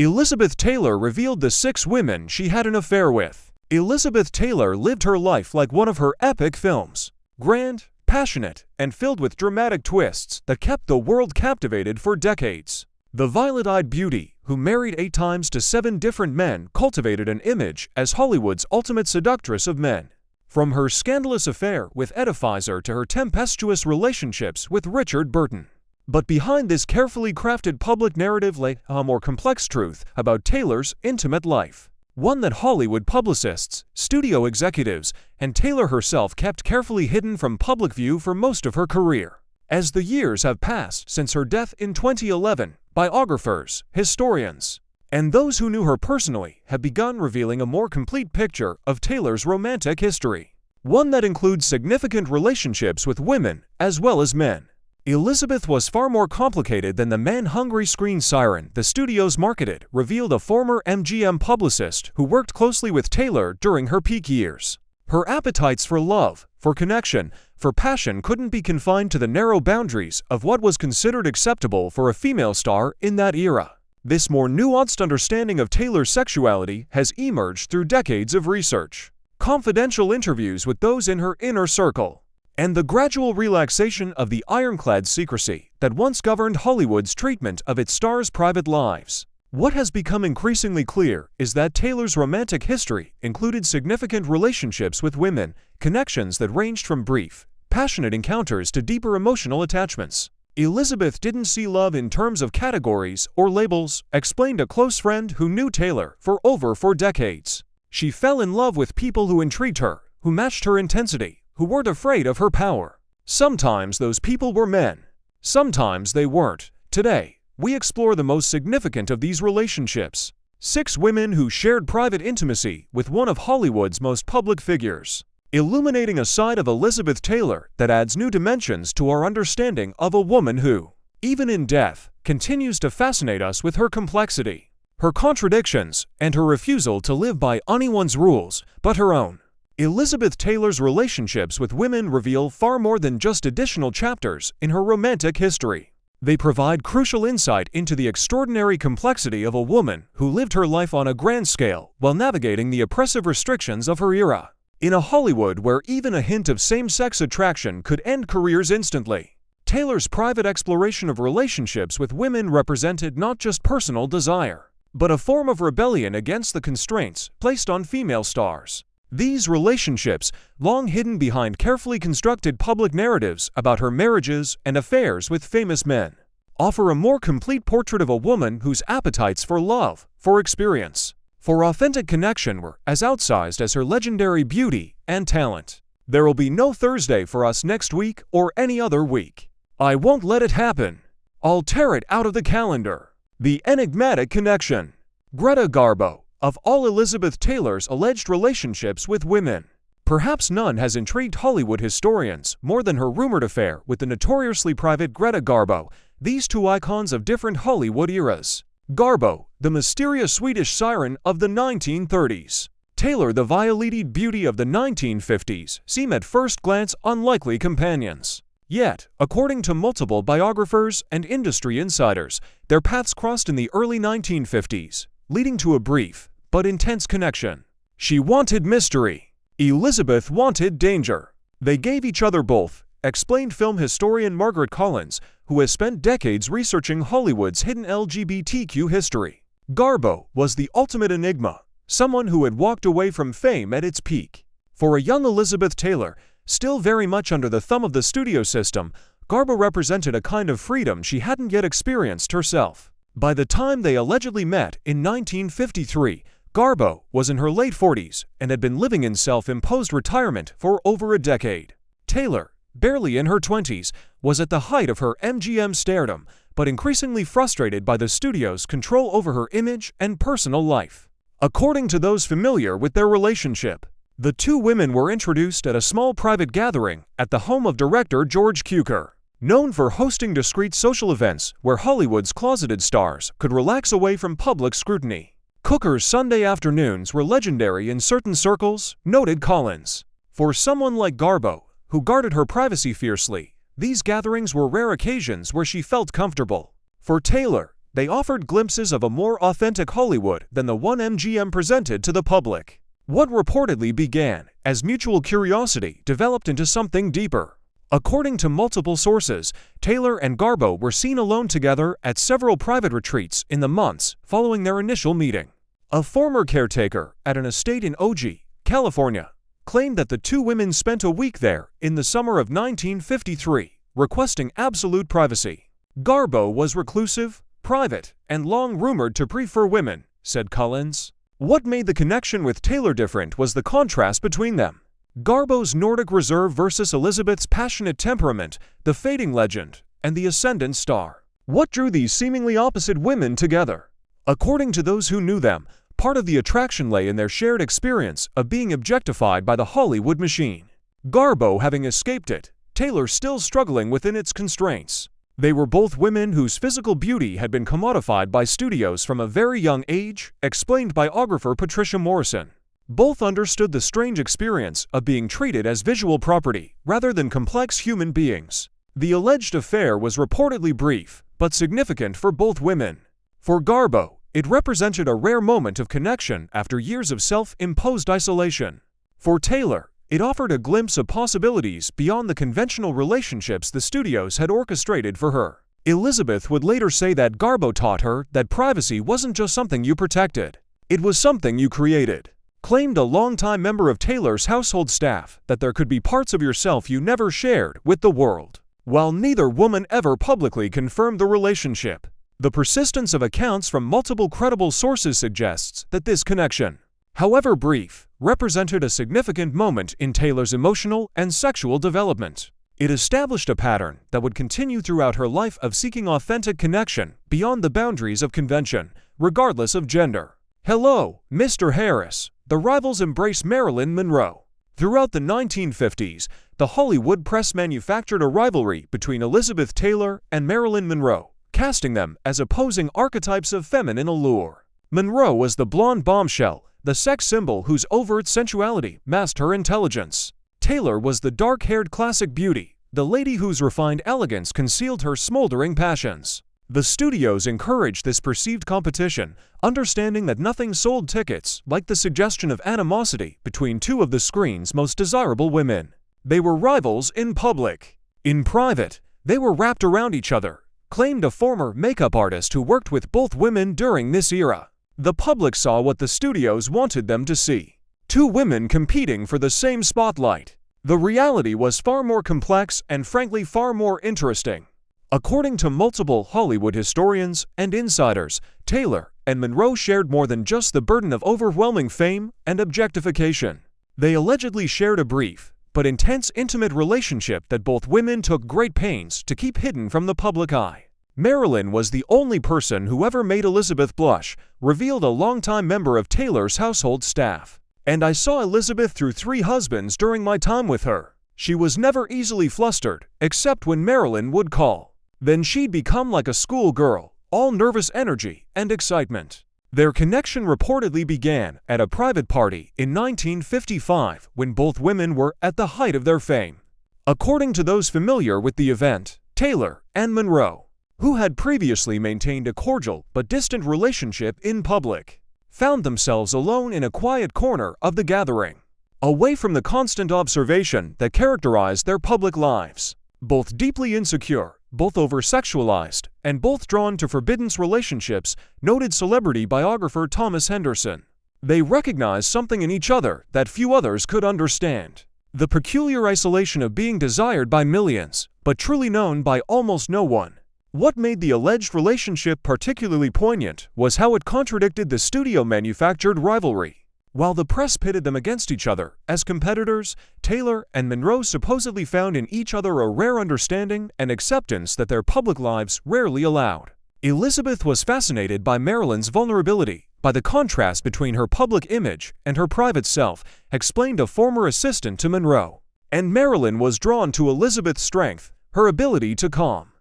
Elizabeth Taylor revealed the 6 women she had an affair with. Elizabeth Taylor lived her life like one of her epic films. Grand, passionate, and filled with dramatic twists that kept the world captivated for decades. The violet-eyed beauty, who married 8 times to 7 different men, cultivated an image as Hollywood's ultimate seductress of men. From her scandalous affair with Ed Pfizer to her tempestuous relationships with Richard Burton. But behind this carefully crafted public narrative lay a more complex truth about Taylor's intimate life. One that Hollywood publicists, studio executives, and Taylor herself kept carefully hidden from public view for most of her career. As the years have passed since her death in 2011, biographers, historians, and those who knew her personally have begun revealing a more complete picture of Taylor's romantic history. One that includes significant relationships with women as well as men. Elizabeth was far more complicated than the man-hungry screen siren the studios marketed, revealed a former MGM publicist who worked closely with Taylor during her peak years. Her appetites for love, for connection, for passion couldn't be confined to the narrow boundaries of what was considered acceptable for a female star in that era. This more nuanced understanding of Taylor's sexuality has emerged through decades of research, confidential interviews with those in her inner circle, and the gradual relaxation of the ironclad secrecy that once governed Hollywood's treatment of its stars' private lives. What has become increasingly clear is that Taylor's romantic history included significant relationships with women, connections that ranged from brief, passionate encounters to deeper emotional attachments. Elizabeth didn't see love in terms of categories or labels, explained a close friend who knew Taylor for over 4 decades. She fell in love with people who intrigued her, who matched her intensity, who weren't afraid of her power. Sometimes those people were men. Sometimes they weren't. Today, we explore the most significant of these relationships. 6 women who shared private intimacy with one of Hollywood's most public figures, illuminating a side of Elizabeth Taylor that adds new dimensions to our understanding of a woman who, even in death, continues to fascinate us with her complexity, her contradictions, and her refusal to live by anyone's rules but her own. Elizabeth Taylor's relationships with women reveal far more than just additional chapters in her romantic history. They provide crucial insight into the extraordinary complexity of a woman who lived her life on a grand scale while navigating the oppressive restrictions of her era. In a Hollywood where even a hint of same-sex attraction could end careers instantly, Taylor's private exploration of relationships with women represented not just personal desire, but a form of rebellion against the constraints placed on female stars. These relationships, long hidden behind carefully constructed public narratives about her marriages and affairs with famous men, offer a more complete portrait of a woman whose appetites for love, for experience, for authentic connection were as outsized as her legendary beauty and talent. There will be no Thursday for us next week or any other week. I won't let it happen. I'll tear it out of the calendar. The enigmatic connection. Greta Garbo. Of all Elizabeth Taylor's alleged relationships with women, perhaps none has intrigued Hollywood historians more than her rumored affair with the notoriously private Greta Garbo, these 2 icons of different Hollywood eras. Garbo, the mysterious Swedish siren of the 1930s. Taylor, the violated beauty of the 1950s, seem at first glance unlikely companions. Yet, according to multiple biographers and industry insiders, their paths crossed in the early 1950s. Leading to a brief, but intense connection. She wanted mystery. Elizabeth wanted danger. They gave each other both, explained film historian Margaret Collins, who has spent decades researching Hollywood's hidden LGBTQ history. Garbo was the ultimate enigma, someone who had walked away from fame at its peak. For a young Elizabeth Taylor, still very much under the thumb of the studio system, Garbo represented a kind of freedom she hadn't yet experienced herself. By the time they allegedly met in 1953, Garbo was in her late 40s and had been living in self-imposed retirement for over a decade. Taylor, barely in her 20s, was at the height of her MGM stardom, but increasingly frustrated by the studio's control over her image and personal life. According to those familiar with their relationship, the 2 women were introduced at a small private gathering at the home of director George Cukor, known for hosting discreet social events where Hollywood's closeted stars could relax away from public scrutiny. Cukor's Sunday afternoons were legendary in certain circles, noted Collins. For someone like Garbo, who guarded her privacy fiercely, these gatherings were rare occasions where she felt comfortable. For Taylor, they offered glimpses of a more authentic Hollywood than the one MGM presented to the public. What reportedly began as mutual curiosity developed into something deeper. According to multiple sources, Taylor and Garbo were seen alone together at several private retreats in the months following their initial meeting. A former caretaker at an estate in OG, California, claimed that the two women spent a week there in the summer of 1953, requesting absolute privacy. Garbo was reclusive, private, and long rumored to prefer women, said Collins. What made the connection with Taylor different was the contrast between them. Garbo's Nordic reserve versus Elizabeth's passionate temperament, the fading legend, and the ascendant star. What drew these seemingly opposite women together? According to those who knew them, part of the attraction lay in their shared experience of being objectified by the Hollywood machine. Garbo having escaped it, Taylor still struggling within its constraints. They were both women whose physical beauty had been commodified by studios from a very young age, explained biographer Patricia Morrison. Both understood the strange experience of being treated as visual property rather than complex human beings. The alleged affair was reportedly brief, but significant for both women. For Garbo, it represented a rare moment of connection after years of self-imposed isolation. For Taylor, it offered a glimpse of possibilities beyond the conventional relationships the studios had orchestrated for her. Elizabeth would later say that Garbo taught her that privacy wasn't just something you protected, it was something you created. Claimed a longtime member of Taylor's household staff that there could be parts of yourself you never shared with the world. While neither woman ever publicly confirmed the relationship, the persistence of accounts from multiple credible sources suggests that this connection, however brief, represented a significant moment in Taylor's emotional and sexual development. It established a pattern that would continue throughout her life of seeking authentic connection beyond the boundaries of convention, regardless of gender. Hello, Mr. Harris. The rivals embrace Marilyn Monroe. Throughout the 1950s, the Hollywood press manufactured a rivalry between Elizabeth Taylor and Marilyn Monroe, casting them as opposing archetypes of feminine allure. Monroe was the blonde bombshell, the sex symbol whose overt sensuality masked her intelligence. Taylor was the dark-haired classic beauty, the lady whose refined elegance concealed her smoldering passions. The studios encouraged this perceived competition, understanding that nothing sold tickets like the suggestion of animosity between two of the screen's most desirable women. They were rivals in public. In private, they were wrapped around each other, claimed a former makeup artist who worked with both women during this era. The public saw what the studios wanted them to see. Two women competing for the same spotlight. The reality was far more complex and frankly far more interesting. According to multiple Hollywood historians and insiders, Taylor and Monroe shared more than just the burden of overwhelming fame and objectification. They allegedly shared a brief, but intense intimate relationship that both women took great pains to keep hidden from the public eye. Marilyn was the only person who ever made Elizabeth blush, revealed a longtime member of Taylor's household staff. And I saw Elizabeth through 3 husbands during my time with her. She was never easily flustered, except when Marilyn would call. Then she'd become like a schoolgirl, all nervous energy and excitement. Their connection reportedly began at a private party in 1955 when both women were at the height of their fame. According to those familiar with the event, Taylor and Monroe, who had previously maintained a cordial but distant relationship in public, found themselves alone in a quiet corner of the gathering, away from the constant observation that characterized their public lives. Both deeply insecure, both over-sexualized, and both drawn to forbidden relationships, noted celebrity biographer Thomas Henderson. They recognized something in each other that few others could understand. The peculiar isolation of being desired by millions, but truly known by almost no one. What made the alleged relationship particularly poignant was how it contradicted the studio-manufactured rivalry. While the press pitted them against each other as competitors, Taylor and Monroe supposedly found in each other a rare understanding and acceptance that their public lives rarely allowed. Elizabeth was fascinated by Marilyn's vulnerability, by the contrast between her public image and her private self, explained a former assistant to Monroe. And Marilyn was drawn to Elizabeth's strength, her ability to calm